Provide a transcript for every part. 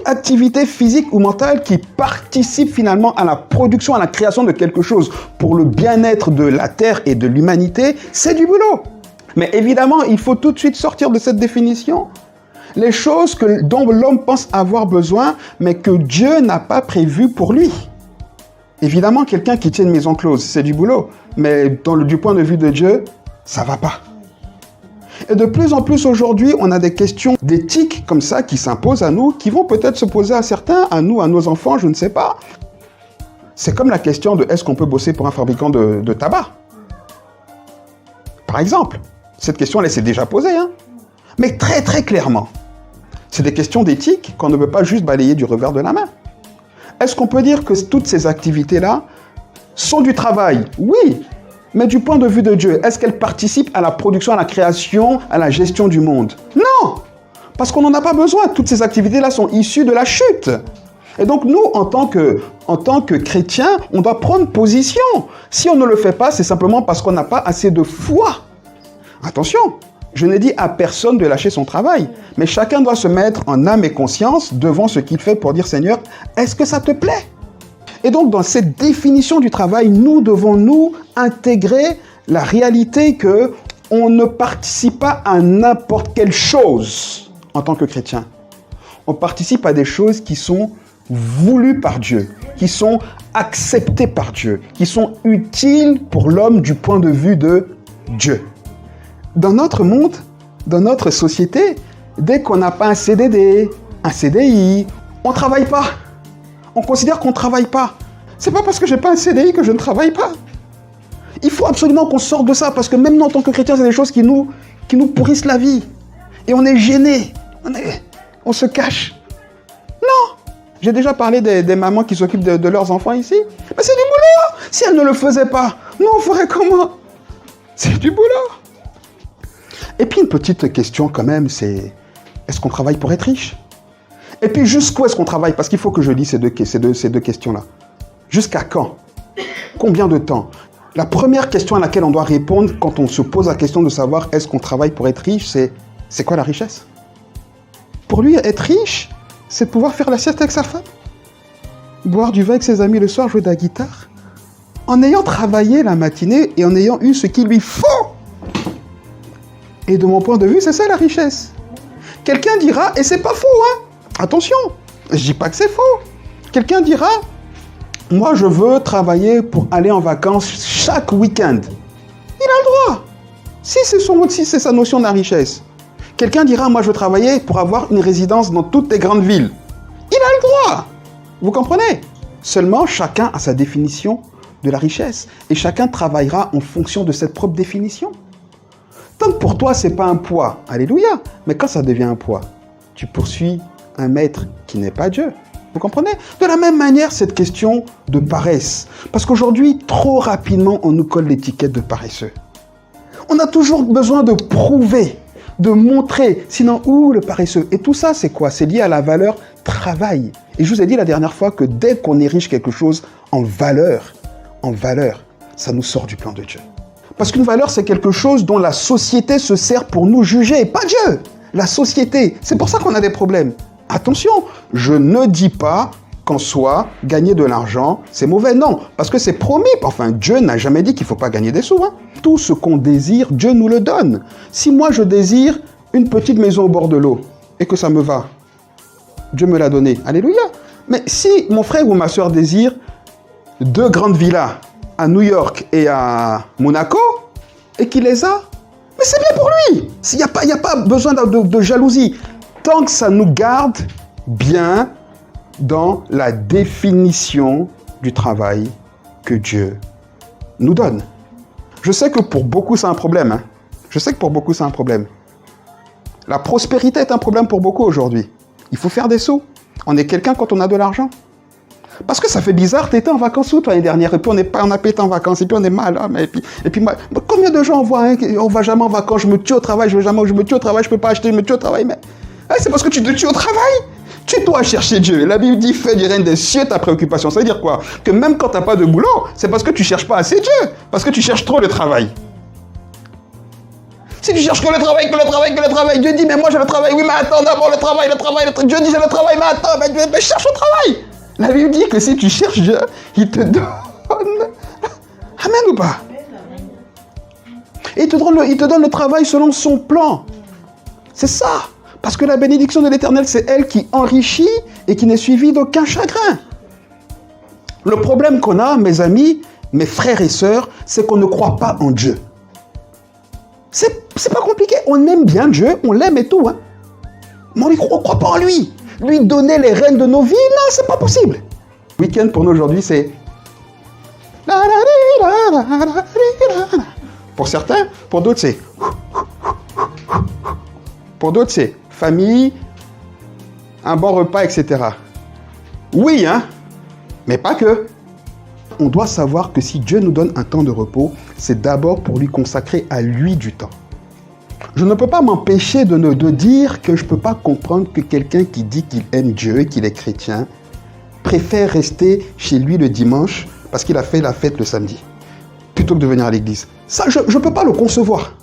activité physique ou mentale qui participe finalement à la production, à la création de quelque chose pour le bien-être de la Terre et de l'humanité, c'est du boulot. Mais évidemment, il faut tout de suite sortir de cette définition. Les choses dont l'homme pense avoir besoin, mais que Dieu n'a pas prévues pour lui. Évidemment, quelqu'un qui tient une maison close, c'est du boulot. Mais du point de vue de Dieu, ça ne va pas. Et de plus en plus aujourd'hui, on a des questions d'éthique comme ça qui s'imposent à nous, qui vont peut-être se poser à certains, à nous, à nos enfants, je ne sais pas. C'est comme la question de est-ce qu'on peut bosser pour un fabricant de tabac? Par exemple, cette question, elle s'est déjà posée, hein. Mais très très clairement, c'est des questions d'éthique qu'on ne peut pas juste balayer du revers de la main. Est-ce qu'on peut dire que toutes ces activités-là sont du travail? Oui, mais du point de vue de Dieu, est-ce qu'elles participent à la production, à la création, à la gestion du monde? Non, parce qu'on n'en a pas besoin. Toutes ces activités-là sont issues de la chute. Et donc nous, en tant que chrétiens, on doit prendre position. Si on ne le fait pas, c'est simplement parce qu'on n'a pas assez de foi. Attention, je n'ai dit à personne de lâcher son travail, mais chacun doit se mettre en âme et conscience devant ce qu'il fait pour dire « Seigneur, est-ce que ça te plaît ?» Et donc, dans cette définition du travail, nous devons nous intégrer la réalité que on ne participe pas à n'importe quelle chose en tant que chrétien. On participe à des choses qui sont voulues par Dieu, qui sont acceptées par Dieu, qui sont utiles pour l'homme du point de vue de Dieu. Dans notre monde, dans notre société, dès qu'on n'a pas un CDD, un CDI, on ne travaille pas. On considère qu'on ne travaille pas. C'est pas parce que j'ai pas un CDI que je ne travaille pas. Il faut absolument qu'on sorte de ça, parce que même nous, en tant que chrétiens, c'est des choses qui nous pourrissent la vie. Et on est gênés. On se cache. Non. J'ai déjà parlé des mamans qui s'occupent de leurs enfants ici. Mais c'est du boulot. Si elles ne le faisaient pas, nous, on ferait comment? C'est du boulot. Et puis une petite question quand même, c'est est-ce qu'on travaille pour être riche? Et puis jusqu'où est-ce qu'on travaille? Parce qu'il faut que je lis ces deux questions-là. Jusqu'à quand? Combien de temps? La première question à laquelle on doit répondre quand on se pose la question de savoir est-ce qu'on travaille pour être riche, c'est quoi la richesse? Pour lui, être riche, c'est de pouvoir faire la sieste avec sa femme, boire du vin avec ses amis le soir, jouer de la guitare, en ayant travaillé la matinée et en ayant eu ce qu'il lui faut. Et de mon point de vue, c'est ça la richesse. Quelqu'un dira, et c'est pas faux, hein? Attention, je dis pas que c'est faux. Quelqu'un dira, moi je veux travailler pour aller en vacances chaque week-end. Il a le droit. Si c'est sa notion de la richesse. Quelqu'un dira, moi je veux travailler pour avoir une résidence dans toutes les grandes villes. Il a le droit. Vous comprenez? Seulement, chacun a sa définition de la richesse. Et chacun travaillera en fonction de cette propre définition. Tant que pour toi, ce n'est pas un poids, alléluia. Mais quand ça devient un poids, tu poursuis un maître qui n'est pas Dieu. Vous comprenez? De la même manière, cette question de paresse. Parce qu'aujourd'hui, trop rapidement, on nous colle l'étiquette de paresseux. On a toujours besoin de prouver, de montrer. Sinon, où le paresseux? Et tout ça, c'est quoi? C'est lié à la valeur travail. Et je vous ai dit la dernière fois que dès qu'on érige quelque chose en valeur, ça nous sort du plan de Dieu. Parce qu'une valeur, c'est quelque chose dont la société se sert pour nous juger, pas Dieu. La société, c'est pour ça qu'on a des problèmes. Attention, je ne dis pas qu'en soi, gagner de l'argent, c'est mauvais. Non, parce que c'est promis. Enfin, Dieu n'a jamais dit qu'il ne faut pas gagner des sous. Hein. Tout ce qu'on désire, Dieu nous le donne. Si moi, je désire une petite maison au bord de l'eau et que ça me va, Dieu me l'a donné. Alléluia. Mais si mon frère ou ma soeur désire 2 grandes villas à New York et à Monaco, et qu'il les a, mais c'est bien pour lui. Il n'y a pas besoin de jalousie. Tant que ça nous garde bien dans la définition du travail que Dieu nous donne. Je sais que pour beaucoup, c'est un problème. Hein. Je sais que pour beaucoup, c'est un problème. La prospérité est un problème pour beaucoup aujourd'hui. Il faut faire des sous. On est quelqu'un quand on a de l'argent. Parce que ça fait bizarre, tu étais en vacances où toi l'année dernière? Et puis on a pas été en vacances, et puis on est mal. Hein, et puis combien de gens on voit, hein, on va jamais en vacances, je me tue au travail, je me tue au travail, je peux pas acheter, je me tue au travail. Mais c'est parce que tu te tues au travail. Tu dois chercher Dieu. La Bible dit, fais du règne des cieux ta préoccupation. Ça veut dire quoi? Que même quand tu n'as pas de boulot, c'est parce que tu cherches pas assez Dieu. Parce que tu cherches trop le travail. Si tu cherches que le travail, Dieu dit, mais moi j'ai le travail. Oui, mais attends d'abord le travail. Dieu dit, j'ai le travail, mais attends, mais cherche le travail. La Bible dit que si tu cherches Dieu, il te donne. Amen ou pas? Et il te donne le travail selon son plan. C'est ça. Parce que la bénédiction de l'Éternel, c'est elle qui enrichit et qui n'est suivie d'aucun chagrin. Le problème qu'on a, mes amis, mes frères et sœurs, c'est qu'on ne croit pas en Dieu. C'est pas compliqué. On aime bien Dieu, on l'aime et tout. Hein. Mais on ne croit pas en lui. Lui donner les rênes de nos vies, non, c'est pas possible. Le week-end pour nous aujourd'hui, c'est... Pour certains, pour d'autres, c'est... Pour d'autres, c'est famille, un bon repas, etc. Oui, hein, mais pas que. On doit savoir que si Dieu nous donne un temps de repos, c'est d'abord pour lui consacrer à lui du temps. Je ne peux pas m'empêcher de dire que je ne peux pas comprendre que quelqu'un qui dit qu'il aime Dieu et qu'il est chrétien préfère rester chez lui le dimanche parce qu'il a fait la fête le samedi, plutôt que de venir à l'église. Ça, je ne peux pas le concevoir.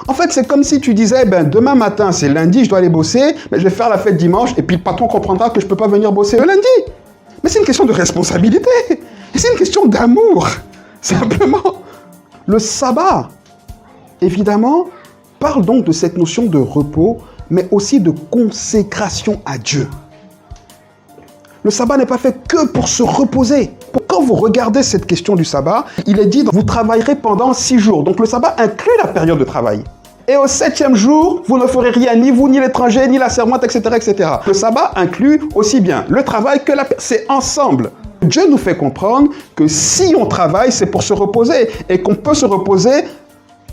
En fait, c'est comme si tu disais, demain matin, c'est lundi, je dois aller bosser, mais je vais faire la fête dimanche, et puis le patron comprendra que je ne peux pas venir bosser le lundi. Mais c'est une question de responsabilité. Et c'est une question d'amour. Simplement. Le sabbat, évidemment, parle donc de cette notion de repos, mais aussi de consécration à Dieu. Le sabbat n'est pas fait que pour se reposer. Quand vous regardez cette question du sabbat, il est dit, vous travaillerez pendant 6 jours. Donc le sabbat inclut la période de travail. Et au 7e jour, vous ne ferez rien, ni vous, ni l'étranger, ni la servante, etc., etc. Le sabbat inclut aussi bien le travail que la... C'est ensemble. Dieu nous fait comprendre que si on travaille, c'est pour se reposer. Et qu'on peut se reposer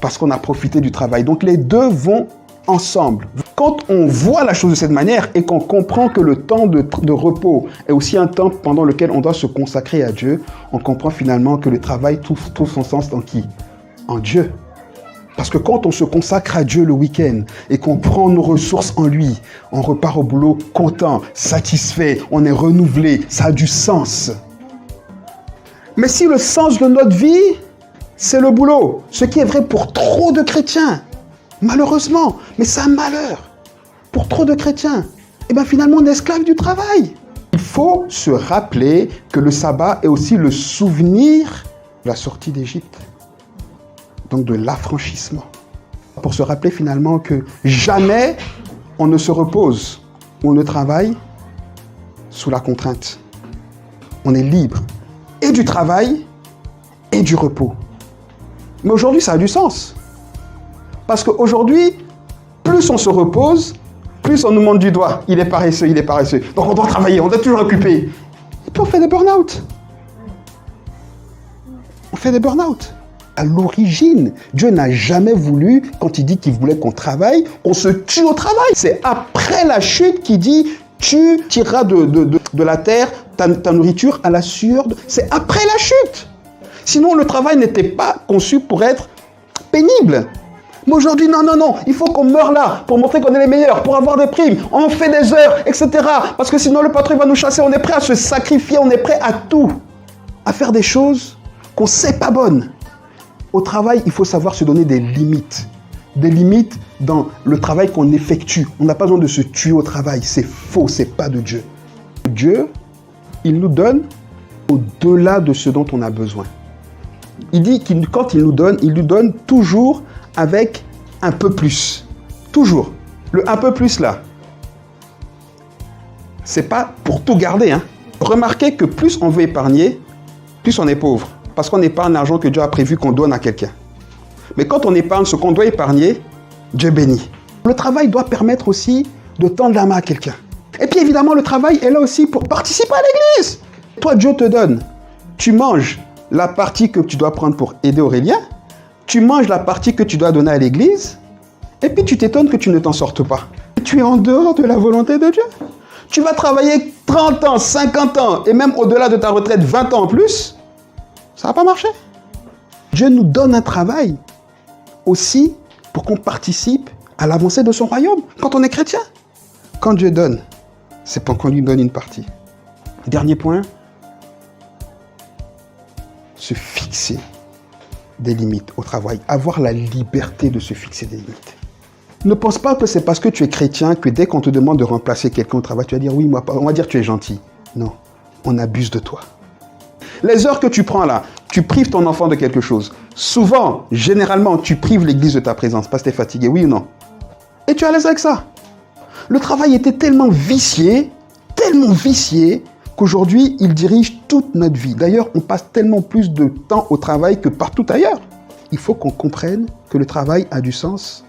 parce qu'on a profité du travail. Donc les deux vont ensemble. Quand on voit la chose de cette manière et qu'on comprend que le temps de repos est aussi un temps pendant lequel on doit se consacrer à Dieu, on comprend finalement que le travail trouve son sens dans qui? En Dieu. Parce que quand on se consacre à Dieu le week-end et qu'on prend nos ressources en lui, on repart au boulot content, satisfait, on est renouvelé, ça a du sens. Mais si le sens de notre vie, c'est le boulot, ce qui est vrai pour trop de chrétiens, malheureusement, mais c'est un malheur pour trop de chrétiens. Et bien finalement, on est esclave du travail. Il faut se rappeler que le sabbat est aussi le souvenir de la sortie d'Égypte. Donc de l'affranchissement. Pour se rappeler finalement que jamais on ne se repose ou on ne travaille sous la contrainte. On est libre et du travail et du repos. Mais aujourd'hui, ça a du sens. Parce qu'aujourd'hui, plus on se repose, plus on nous montre du doigt. Il est paresseux, il est paresseux. Donc on doit travailler, on doit toujours occuper. Et puis on fait des burn-out. On fait des burn-out. À l'origine, Dieu n'a jamais voulu, quand il dit qu'il voulait qu'on travaille, qu'on se tue au travail. C'est après la chute qu'il dit, tu tireras de la terre ta nourriture à la sueur. C'est après la chute. Sinon, le travail n'était pas conçu pour être pénible. Mais aujourd'hui, non, il faut qu'on meure là pour montrer qu'on est les meilleurs, pour avoir des primes. On fait des heures, etc. Parce que sinon, le patron va nous chasser. On est prêt à se sacrifier, on est prêt à tout. À faire des choses qu'on ne sait pas bonnes. Au travail, il faut savoir se donner des limites. Des limites dans le travail qu'on effectue. On n'a pas besoin de se tuer au travail. C'est faux, c'est pas de Dieu. Dieu, il nous donne au-delà de ce dont on a besoin. Il dit que quand il nous donne toujours avec un peu plus. Toujours. Le un peu plus là. C'est pas pour tout garder. Hein. Remarquez que plus on veut épargner, plus on est pauvre. Parce qu'on épargne l'argent que Dieu a prévu qu'on donne à quelqu'un. Mais quand on épargne ce qu'on doit épargner, Dieu bénit. Le travail doit permettre aussi de tendre la main à quelqu'un. Et puis évidemment, le travail est là aussi pour participer à l'église. Toi, Dieu te donne. Tu manges la partie que tu dois prendre pour aider Aurélien. Tu manges la partie que tu dois donner à l'église. Et puis tu t'étonnes que tu ne t'en sortes pas. Tu es en dehors de la volonté de Dieu. Tu vas travailler 30 ans, 50 ans, et même au-delà de ta retraite, 20 ans en plus. Ça va pas marcher. Dieu nous donne un travail aussi pour qu'on participe à l'avancée de son royaume. Quand on est chrétien, quand Dieu donne, c'est pour qu'on lui donne une partie. Dernier point, se fixer des limites au travail, avoir la liberté de se fixer des limites. Ne pense pas que c'est parce que tu es chrétien que dès qu'on te demande de remplacer quelqu'un au travail, tu vas dire oui, moi, on va dire tu es gentil. Non, on abuse de toi. Les heures que tu prends là, tu prives ton enfant de quelque chose. Souvent, généralement, tu prives l'église de ta présence parce que tu es fatigué, oui ou non? Et tu es à l'aise avec ça. Le travail était tellement vicié qu'aujourd'hui, il dirige toute notre vie. D'ailleurs, on passe tellement plus de temps au travail que partout ailleurs. Il faut qu'on comprenne que le travail a du sens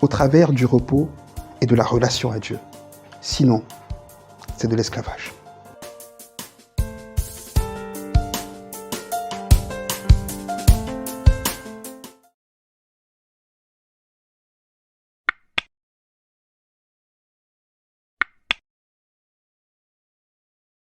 au travers du repos et de la relation à Dieu. Sinon, c'est de l'esclavage.